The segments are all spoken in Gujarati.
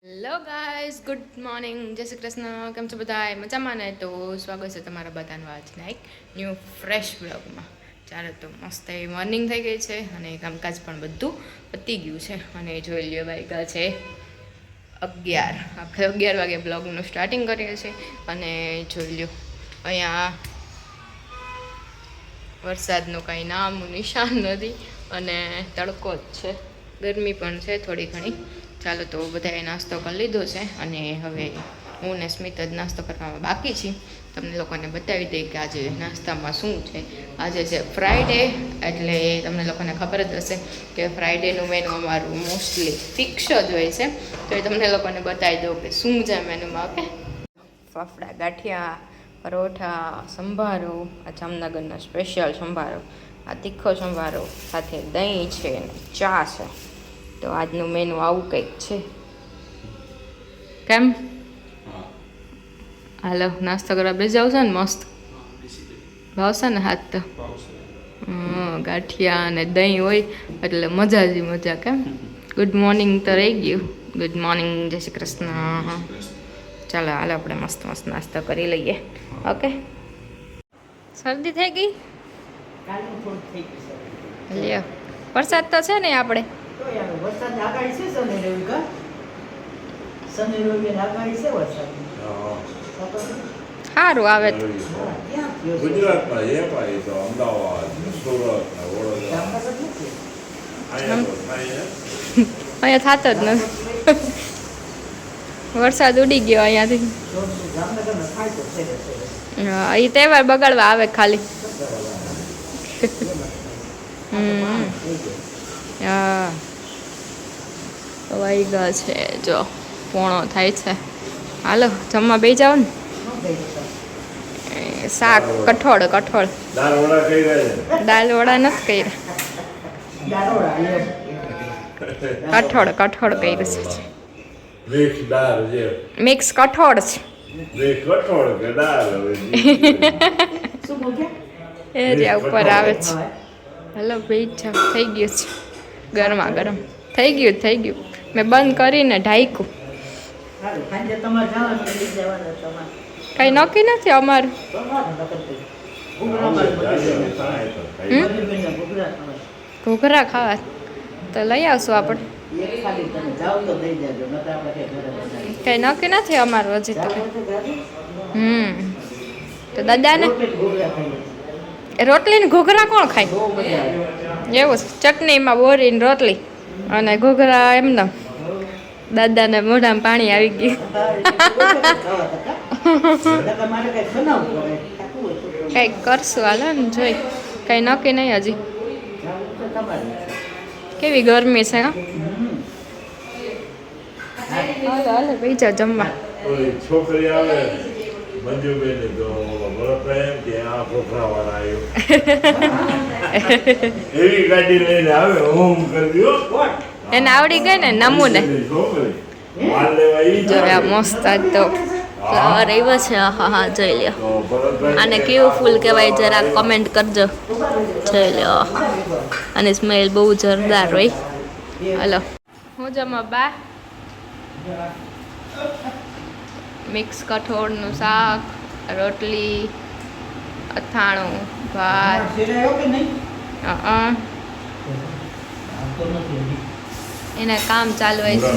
હેલો ગાઈઝ, ગુડ મોર્નિંગ, જય શ્રી કૃષ્ણ. કેમ છો બધા? મજામાં ને? તો સ્વાગત છે તમારા બધાનું આજના એક ન્યૂ ફ્રેશ બ્લોગમાં. ચાલો તો મસ્ત એવી મોર્નિંગ થઈ ગઈ છે અને કામકાજ પણ બધું પતી ગયું છે. અને જોઈ લ્યો વાગ્યા છે 11. આપણે 11 વાગે બ્લોગનું સ્ટાર્ટિંગ કરીએ છીએ. અને જોઈ લ્યો અહીંયા વરસાદનું કાંઈ નામ નિશાન નથી અને તડકો જ છે, ગરમી પણ છે થોડી ઘણી. ચાલો તો બધાએ નાસ્તો કરી લીધો છે અને હવે હું ને સ્મિત જ નાસ્તો કરવામાં બાકી છીએ. તમને લોકોને બતાવી દઈએ કે આજે નાસ્તામાં શું છે. આજે છે ફ્રાઈડે, એટલે તમને લોકોને ખબર જ હશે કે ફ્રાઈડેનું મેનુ અમારું મોસ્ટલી ફિક્સ જ હોય છે. તો એ તમને લોકોને બતાવી દઉં કે શું છે મેનુમાં. ઓકે, ફાફડા, ગાંઠિયા, પરોઠા, સંભારો, આ જામનગરના સ્પેશિયલ સંભારો, આ તીખો સંભારો, સાથે દહીં છે અને ચા છે. તો આજનું મેનુ આવું કંઈક છે. કેમ હાલો નાસ્તો કરવા બેસી જાવ છો ને? મસ્ત ભાવશે ને? હાથ તો ગાંઠિયા અને દહીં હોય એટલે મજા જ મજા. કેમ ગુડ મોર્નિંગ તો રહી ગયું. ગુડ મોર્નિંગ, જય શ્રી કૃષ્ણ. ચાલો હાલો આપણે મસ્ત મસ્ત નાસ્તો કરી લઈએ. ઓકે, શરદી થઈ ગઈ? લ્યો, વરસાદ તો છે ને આપણે સારું આવે તો ગુજરાતમાં અમદાવાદ, સુરત, અહીંયા થતો જ નથી. વરસાદ ઉડી ગયો અહીંયાથી. હા, એ તહેવાર બગાડવા આવે ખાલી. હા, વાગ્યા છે જો 1:30 થાય છે. હાલો જમવા બેસી જાવ ને. શાક કઠોળ દાલ વડા નથી કર્યા, કઠોળ કર્યું છે. મિક્સ કઠોળ છે એ જ્યાં ઉપર આવે છે. હલો ભાઈ, થઈ ગયું છે ગરમા ગરમ. થઈ ગયું. મેં બંધ કરીને ઢાંક્યું. કઈ નક્કી નથી અમારું. ઘૂઘરા ખાવા તો લઈ આવશું આપણે. કઈ નક્કી નથી અમારું હજી તો. તો દાદાને રોટલી ને ઘૂઘરા કોણ ખાય? એવું ચટણીમાં બોરીને રોટલી અને ઘૂઘરા એમને. દાદાને મોઢામાં પાણી આવી ગયું. કંઈક કરશું હાલો ને, જોઈ કંઈ નક્કી નહીં હજી. કેવી ગરમી છે. હાલો બીજા જમવા. છોકરી આવે મંજુબેન તો એમ કે આ છોકરાવાળા આવ્યો એવી ગાડી લઈને આવે હોમ કરી દો. એને આવડી ગઈ ને નમૂને. જો આ મસ્ત તો ફ્લાવર આવ્યો છે. હા જોઈ લ્યો. આને કેવું ફૂલ કહેવાય જરા કમેન્ટ કરજો. જોઈ લ્યો. અને સ્મેલ બહુ જોરદાર હોય. હલો હું જમા બા મિક્સ કઠોળનું શાક, રોટલી, અથાણું, ભાત. એના કામ ચાલુ હોય છે.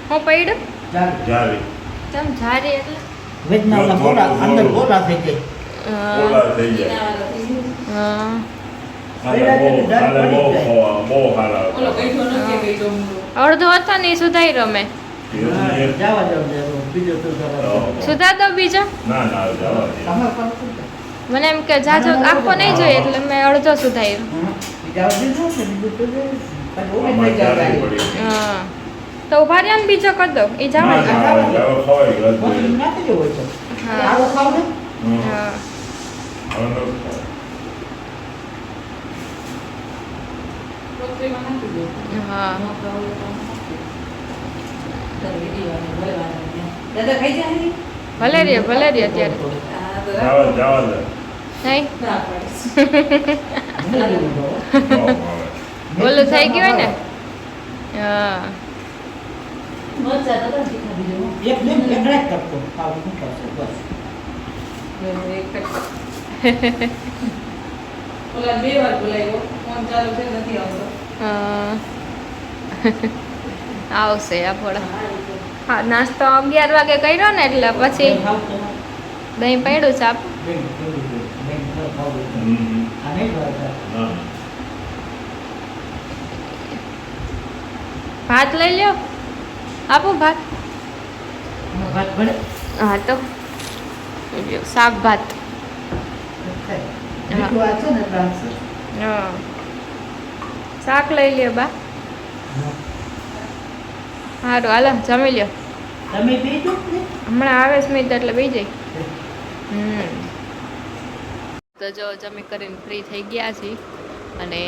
હું પડ્યું તમ જારી એટલે અડધો હતો ને એ સુધાઈ રમે. સુધા દો બીજો. મને એમ કે જાજો આખો નહીં જોઈએ એટલે મેં અડધો સુધાઈ. હા તો ઉભા રહ્યા ને બીજો કરી દો. એ જવા હા ભલે રે અત્યારે નહીં. ઓલું થઈ ગયું ને હા મરચા તો નથી ખાધી જો એક ને એકડા જ કરતો ખાવ શું કરશો બસ ઓલા 2 વાર બોલાવ્યો ફોન ચાલુ છે નથી આવતો આવશે આપણો હા નાસ્તો 11 વાગે કર્યો ને એટલે પછી ખાવ તો દહીં પડ્યું છે આપ બેન ખાવ આ નહીં ભાવતા હા ભાત લઈ લ્યો આપો ભાત ભાત ભલે હા તો લ્યો, શાક ભાત મીઠું આ છે ને ટ્રાન્સફર હા શાક લઈ લ્યો બા સારું હાલો જમી લ્યો તમે પીધું ને હમણાં આવે સ્મિત એટલે બી જાય તો જો જમી કરીને ફ્રી થઈ ગયા છીએ અને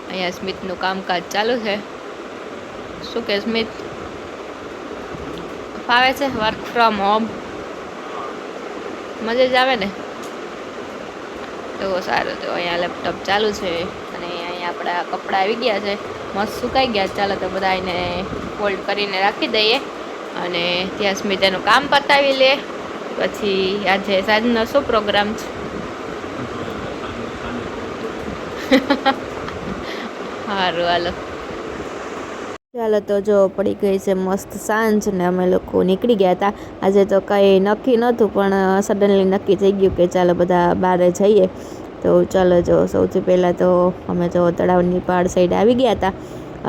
અહીંયા સ્મિતનું કામકાજ ચાલુ છે શું કે સ્મિત ફાવે છે વર્ક ફ્રોમ હોમ મજા જ આવે ને તો સારું તો અહીંયા લેપટોપ ચાલુ છે અને અહીંયા આપણા કપડાં આવી ગયા છે મસ્ત સુકાઈ ગયા ચાલો તો બધા એને ફોલ્ડ કરીને રાખી દઈએ અને ત્યાં સ્મિત એનું કામ પતાવી લે પછી આજે સાંજનો શું પ્રોગ્રામ છે સારું હાલો ચાલો તો જો પડી ગઈ છે મસ્ત સાંજ ને અમે લોકો નીકળી ગયા હતા આજે તો કંઈ નક્કી નહોતું પણ સડનલી નક્કી થઈ ગયું કે ચાલો બધા બહાર જઈએ તો ચાલો જો સૌથી પહેલાં તો અમે જો તળાવની પાડ સાઈડ આવી ગયા હતા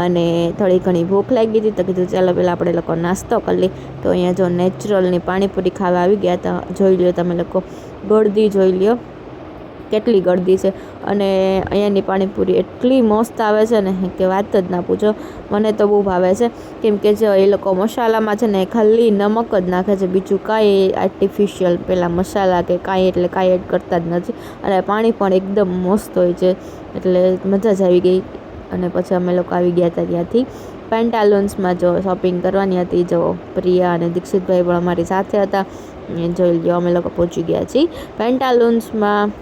અને થોડી ઘણી ભૂખ લાગી હતી તો કીધું ચાલો પહેલાં આપણે લોકો નાસ્તો કરી લઈએ તો અહીંયા જો નેચરલની પાણીપુરી ખાવા આવી ગયા હતા જોઈ લ્યો તમે લોકો ગળદી જોઈ લ્યો કેટલી ગળદી છે અને અહીંયાની પાણીપુરી એટલી મસ્ત આવે છે ને કે વાત જ ના પૂછો મને તો બહુ ભાવે છે કેમ કે જો એ લોકો મસાલામાં છે ને ખાલી નમક જ નાખે છે બીજું કાંઈ આર્ટિફિશિયલ પેલા મસાલા કે કાંઈ એટલે કાંઈ એડ કરતા જ નથી અને પાણી પણ એકદમ મસ્ત હોય છે એટલે મજા જ આવી ગઈ અને પછી અમે લોકો આવી ગયા હતા ત્યાંથી પેન્ટાલુન્સમાં જો શોપિંગ કરવાની હતી જો પ્રિયા અને દીક્ષિતભાઈ પણ અમારી સાથે હતા જોઈ લો અમે લોકો પહોંચી ગયા છીએ પેન્ટાલુન્સમાં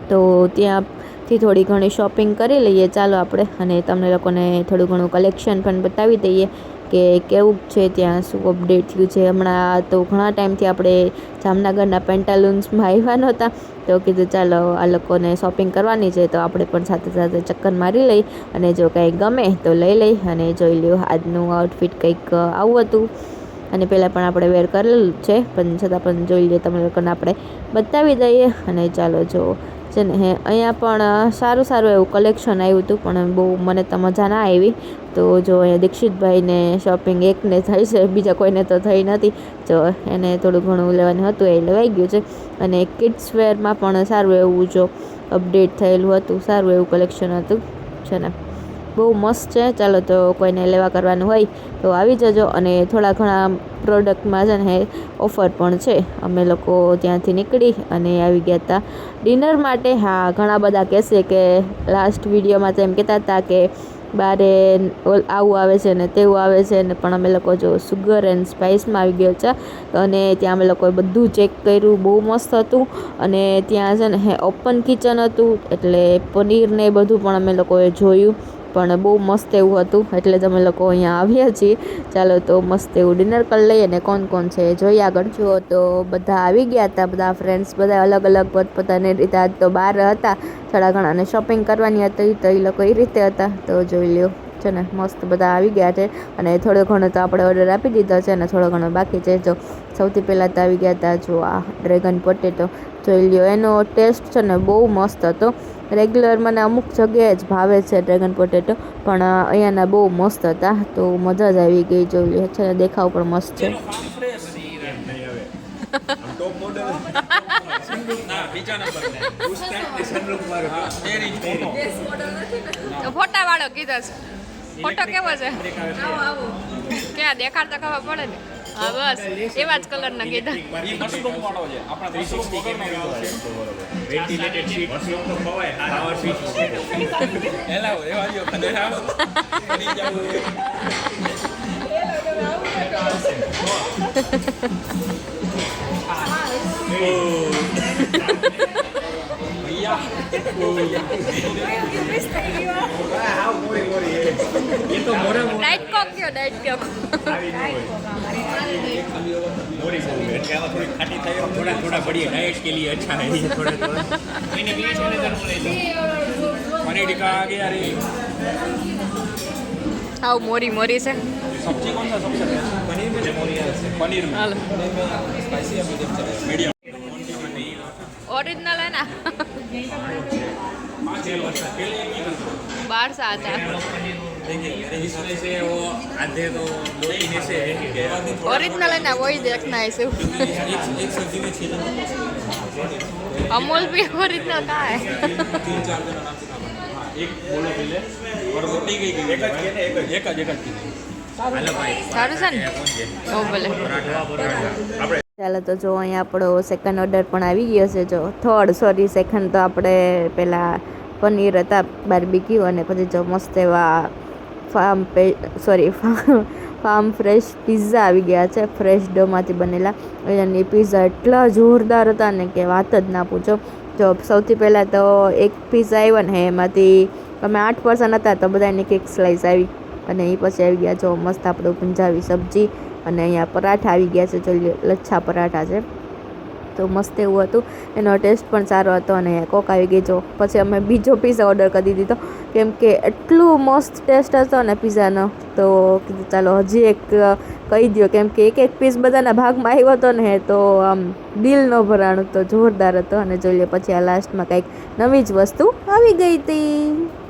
તો ત્યાંથી થોડી ઘણી શોપિંગ કરી લઈએ ચાલો આપણે અને તમને લોકોને થોડું ઘણું કલેક્શન પણ બતાવી દઈએ કે કેવું છે ત્યાં શું અપડેટ થયું છે હમણાં તો ઘણા ટાઈમથી આપણે જામનગરના પેન્ટાલુન્સમાં આવ્યા નહોતા તો કીધું ચાલો આ લોકોને શોપિંગ કરવાની છે તો આપણે પણ સાથે સાથે ચક્કર મારી લઈ અને જો કંઈ ગમે તો લઈ લઈ અને જોઈ લ્યો આજનું આઉટફિટ કંઈક આવું હતું અને પહેલાં પણ આપણે વેર કરેલું છે પણ છતાં પણ જોઈ લઈએ તમે લોકોને આપણે બતાવી દઈએ અને ચાલો જો છે ને અહીંયા પણ સારું સારું એવું કલેક્શન આવ્યું હતું પણ બહુ મને તો મજા ના આવી તો જો અહીંયા દીક્ષિતભાઈને શોપિંગ એકને થઈ છે બીજા કોઈને તો થઈ નથી જો એને થોડું ઘણું લેવાનું હતું એ લેવાઈ ગયું છે અને કિડ્સ વેરમાં પણ સારું એવું જો અપડેટ થયેલું હતું સારું એવું કલેક્શન હતું છે ને બહુ મસ્ત છે ચાલો તો કોઈને લેવા કરવાનું હોય તો આવી જજો અને થોડા ઘણા પ્રોડક્ટમાં છે ને ઓફર પણ છે અમે લોકો ત્યાંથી નીકળી અને આવી ગયા હતા ડિનર માટે હા ઘણા બધા કહેશે કે લાસ્ટ વિડીયોમાં તો એમ કહેતા હતા કે બારે આવું આવે છે ને તેવું આવે છે ને પણ અમે લોકો જો સુગર એન્ડ સ્પાઇસમાં આવી ગયો છે અને ત્યાં અમે લોકોએ બધું ચેક કર્યું બહુ મસ્ત હતું અને ત્યાં છે ને ઓપન કિચન હતું એટલે પનીર ને એ બધું પણ અમે લોકોએ જોયું પણ બહુ મસ્ત એવું હતું એટલે જ અમે લોકો અહીંયા આવ્યા છીએ ચાલો તો મસ્ત એવું ડિનર કરી લઈએ ને કોણ કોણ છે જોઈએ આગળ જુઓ તો બધા આવી ગયા હતા બધા ફ્રેન્ડ્સ બધા અલગ અલગ પોતપોતાની રીતે આજ તો બહાર હતા થોડા ઘણાને શોપિંગ કરવાની હતી તો એ લોકો એ રીતે હતા તો જોઈ લ્યો છે ને મસ્ત બધા આવી ગયા છે અને થોડો ઘણો તો આપણે ઓર્ડર આપી દીધો છે અને થોડો ઘણો બાકી છે જો સૌથી પહેલાં તો આવી ગયા હતા જો આ ડ્રેગન પોટેટો જોઈ લ્યો એનો ટેસ્ટ છે ને બહુ મસ્ત હતો રેગ્યુલર મને અમુક જગ્યાએ જ ભાવે છે ડ્રેગન પોટેટો પણ અહીંયાના બહુ મસ્ત હતા તો મજા જ આવી ગઈ જોઈ લ્યો છે ને દેખાવ પણ મસ્ત છે ટોપ મોડેલ ના બીજા નંબર ને ઉસ્તાદની સનરૂફ મારો તેરી ફોટો ફોટા વાળો કીધો છે ફોટો કેવો છે ક્યાં દેખાડતા ખબર પડે ને હા બસ એવા જ કલરના કીધા ઈ મશરૂમ વાળો છે આપણા 360 કેમેરો છે વેન્ટિલેટેડ સીટ મશરૂમ તો ખવાય હારા સીટ એલા એવા જો કદે આવો કરી જાવ ये तो मोरे ડાયટ કોક કયો ડાયટ કોક मोरी बहू है क्या थोड़ी खाटी થઈ थोड़ा थोड़ा बढ़िया डाइट के लिए अच्छा है ये थोड़ा थोड़ा मैंने बीच में नजर बोले पनीर टिक्का आ गया अरे આવ મોરી મોરી છે सब्जी कौन सा सबसे बेस्ट पनीर में मोरी है पनीर में હાલો स्पाइसी है मीडियम चले मीडियम ઓરિજિનલ હે ના पाँच तेल होता है तेल एक ही करता બાર સાત देखिए इसमें से वो आधे तो 2-3 ऐसे है ओरिजिनल है ना वही देखना है सिर्फ एक सब्जी में 6 जन अमूल भी ओरिजिनल कहाँ है 3-4 जन आराम से खा पाएंगे। हाँ एक बोलो पहले और रोटी कई एक જ हेलो भाई સારું છે ને ઓ ભલે पराठा આપણે ચાલો તો જો અહીંયા આપણો સેકન્ડ ઓર્ડર પણ આવી ગયો છે જો સેકન્ડ તો આપણે પહેલાં પનીર હતા બાર્બીક્યુ અને પછી જો મસ્ત એવા ફાર્મ ફ્રેશ પિઝા આવી ગયા છે ફ્રેશ ડોમાંથી બનેલા અને પિઝા એટલા જોરદાર હતા ને કે વાત જ ના પૂછો જો સૌથી પહેલાં તો એક પિઝા આવ્યો ને એમાંથી અમે 8 પર્સન હતા તો બધાની એક સ્લાઇસ આવી અને એ પછી આવી ગયા જો મસ્ત આપણું પંજાબી સબ્જી અને અહીંયા પરાઠા આવી ગયા છે જો લચ્છા પરાઠા છે તો મસ્ત એવું હતું એનો ટેસ્ટ પણ સારો હતો અને કોક આવી ગઈ જો પછી અમે બીજો પીઝા ઓર્ડર કરી દીધો કેમ કે એટલું મસ્ત ટેસ્ટ હતો ને પીઝાનો તો કીધું ચાલો હજી એક કહી દો કેમ કે એક પીસ બધાના ભાગમાં આવ્યો હતો ને તો આમ દિલ ન ભરાણું તો જોરદાર હતો અને જોઈ લે પછી આ લાસ્ટમાં કંઈક નવી જ વસ્તુ આવી ગઈ હતી